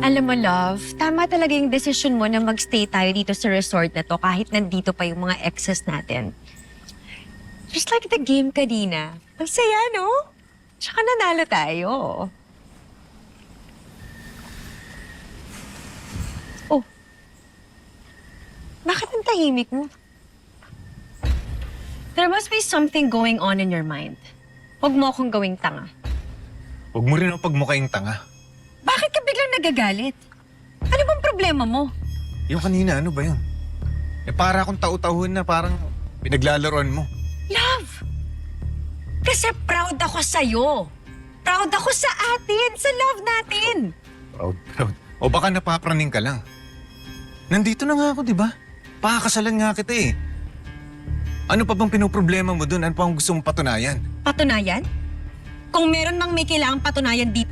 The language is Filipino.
Alam mo, love, tama talaga yung desisyon mo na magstay tayo dito sa resort na to kahit nandito pa yung mga exes natin. Just like the game kanina. Ang saya, no? Tsaka nanalo tayo. Oh. Bakit ang tahimik mo? There must be something going on in your mind. Huwag mo akong gawing tanga. Huwag mo rin ang pagmukaing tanga. Bakit ka biglang nagagalit? Ano bang problema mo? Yung kanina, ano ba yun? Para akong tau-tauhan na parang pinaglalaroan mo. Love! Kasi proud ako sa'yo. Proud ako sa atin, sa love natin. Proud. O baka napapraning ka lang. Nandito na nga ako, di ba? Pakakasalan nga kita eh. Ano pa bang pinoproblema mo dun? Ano pa ang gusto mong patunayan? Patunayan? Kung meron mang may kailangang patunayan dito,